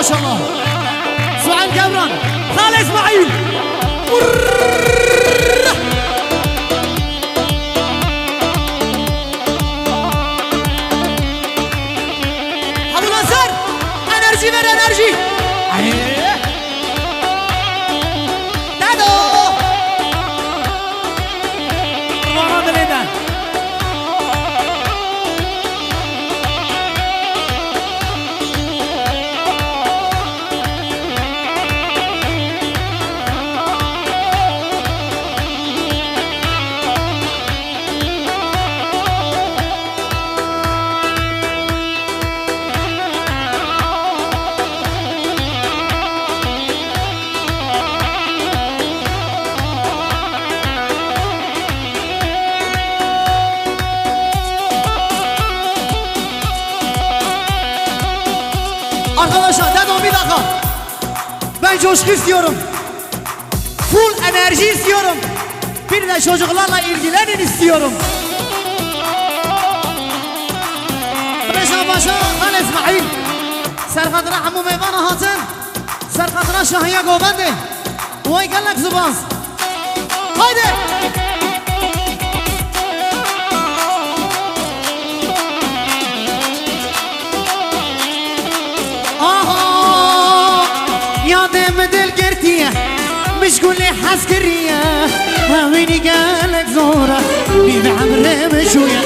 maşallah. Sual Gevran, Kale İsmail. Abu Nasır, enerji ver enerji. Dado. Kurbanı dileden. Arkadaşlar dedim bir dakika. Ben coşku istiyorum. Full enerji istiyorum. Bir de çocuklarla ilgilenin istiyorum. Reşan Paşa, Kale İsmail. Serkadına Hamu Meyvana Hatın. Serkadına Şahiye Gobendi. Vay gellek zubaz. Haydi. يا دل قرتيه مش قولي حسكريه هاويني قالك زوره بيبي عمري مشويه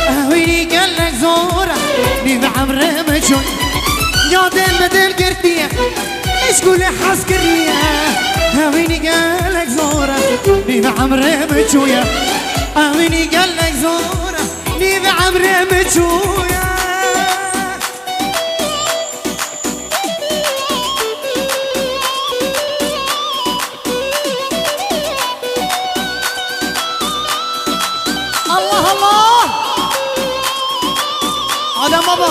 هاويني قالك زوره بيبي عمري مشويه يا دل قرتيه مش قولي حسكريه هاويني قالك زوره بيبي عمري مشويه هاويني قالك زوره بيبي عمري مشويه Adem baba.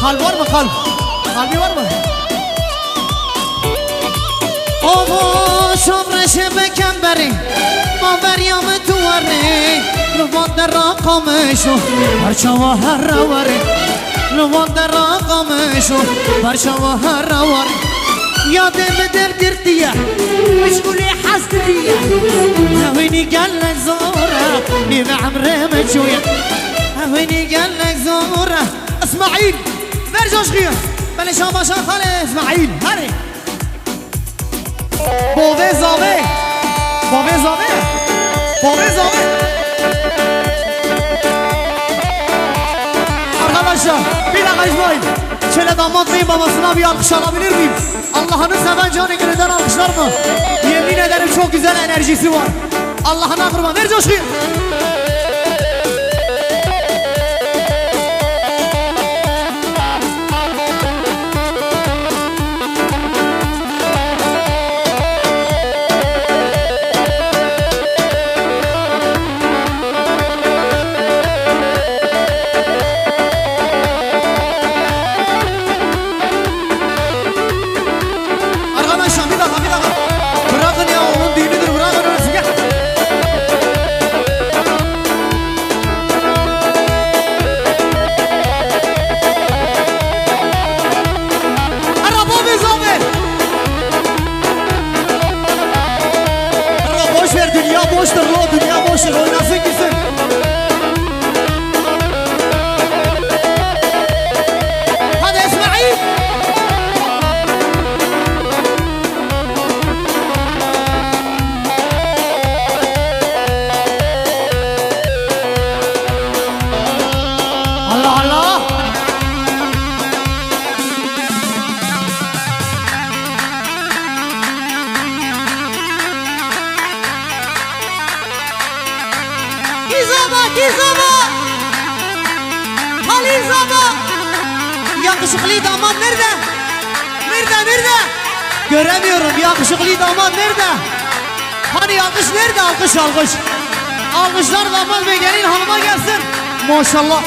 Kalp var mı kalp? Kalbi var mı? Ovo şomre şebeken beri ma veryamı tuvarı Lüvan dera kamışo Parçava herra varı Lüvan dera kamışo Parçava herra varı يا دم دل قرتيه مش قولي حسكريه هويني قالك زوره بيبي عمري مشويه هويني قالك زوره اسماعيل برجوش غير بلش باشا خالي اسماعيل هاري بوفي زاوي بوفي زاوي بوفي زاوي arkadaşlar bir dakika İsmail şöyle damat beyim babasına bir alkış alabilir miyim? Allah'ını seven canı gönülden alkışlar mı? Yemin ederim çok güzel enerjisi var. Allah'ına kurban ver coşkuyu. Boştur lo dünya boştur oynasın gitsin. Hadi İsmail. Allah Allah. Gizaba Halil Zaba yakışıklı damat nerede? Nerede? Göremiyorum yakışıklı damat nerede? Hani alkış nerede? Alkış. Alkışlar damat ve gelin hanıma gelsin. Maşallah.